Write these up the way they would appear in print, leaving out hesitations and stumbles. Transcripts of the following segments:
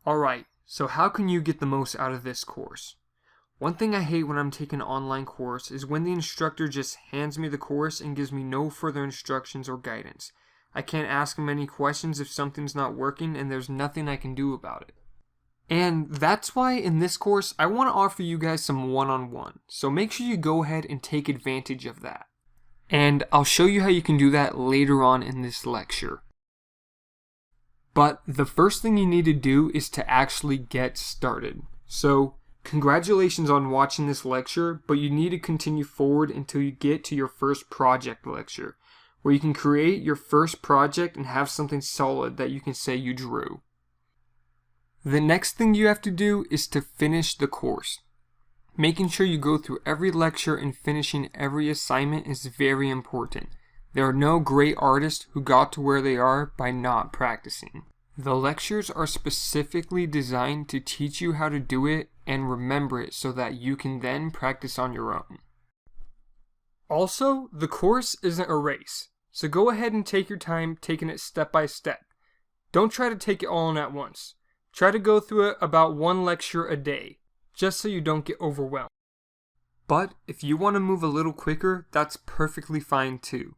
Alright, so how can you get the most out of this course? One thing I hate when I'm taking an online course is when the instructor just hands me the course and gives me no further instructions or guidance. I can't ask him any questions if something's not working and there's nothing I can do about it. And that's why in this course I want to offer you guys some one-on-one, so make sure you go ahead and take advantage of that. And I'll show you how you can do that later on in this lecture. But the first thing you need to do is to actually get started. So, congratulations on watching this lecture, but you need to continue forward until you get to your first project lecture, where you can create your first project and have something solid that you can say you drew. The next thing you have to do is to finish the course. Making sure you go through every lecture and finishing every assignment is very important. There are no great artists who got to where they are by not practicing. The lectures are specifically designed to teach you how to do it and remember it so that you can then practice on your own. Also, the course isn't a race, so go ahead and take your time taking it step by step. Don't try to take it all in at once. Try to go through it about one lecture a day, just so you don't get overwhelmed. But if you want to move a little quicker, that's perfectly fine too.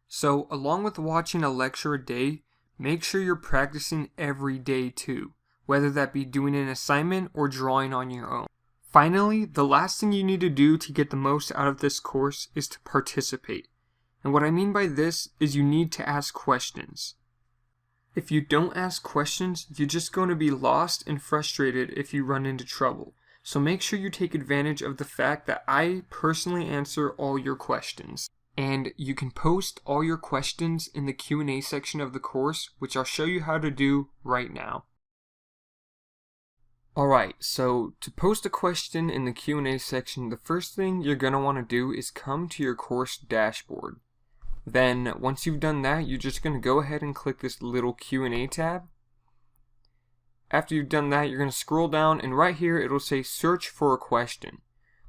So, along with watching a lecture a day, make sure you're practicing every day too, whether that be doing an assignment or drawing on your own. Finally, the last thing you need to do to get the most out of this course is to participate. And what I mean by this is you need to ask questions. If you don't ask questions, you're just going to be lost and frustrated if you run into trouble. So make sure you take advantage of the fact that I personally answer all your questions. And you can post all your questions in the Q&A section of the course, which I'll show you how to do right now. Alright, so to post a question in the Q&A section, the first thing you're going to want to do is come to your course dashboard. Then, once you've done that, you're just going to go ahead and click this little Q&A tab. After you've done that, you're going to scroll down, and right here it'll say search for a question.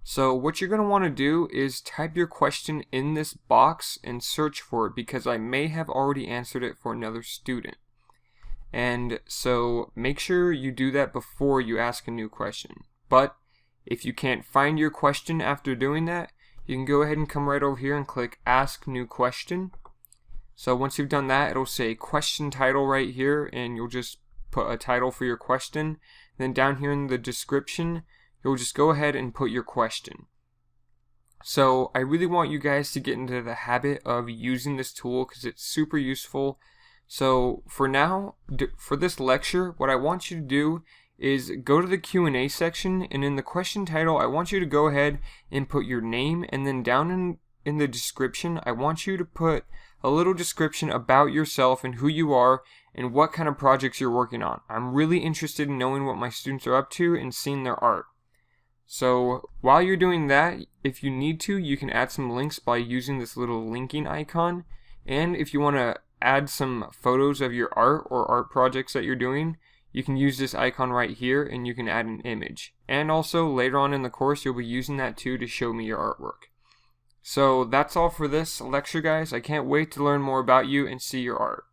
So what you're going to want to do is type your question in this box and search for it, because I may have already answered it for another student. And so make sure you do that before you ask a new question. But if you can't find your question after doing that, you can go ahead and come right over here and click Ask New Question. So once you've done that, it'll say question title right here, and you'll just put a title for your question. Then down here in the description, you'll just go ahead and put your question. So I really want you guys to get into the habit of using this tool because it's super useful. So for now, for this lecture, what I want you to do is go to the Q&A section, and in the question title, I want you to go ahead and put your name, and then down in the description, I want you to put a little description about yourself and who you are and what kind of projects you're working on. I'm really interested in knowing what my students are up to and seeing their art. So while you're doing that, if you need to, you can add some links by using this little linking icon. And if you want to add some photos of your art or art projects that you're doing, you can use this icon right here and you can add an image. And also later on in the course, you'll be using that too to show me your artwork. So that's all for this lecture, guys. I can't wait to learn more about you and see your art.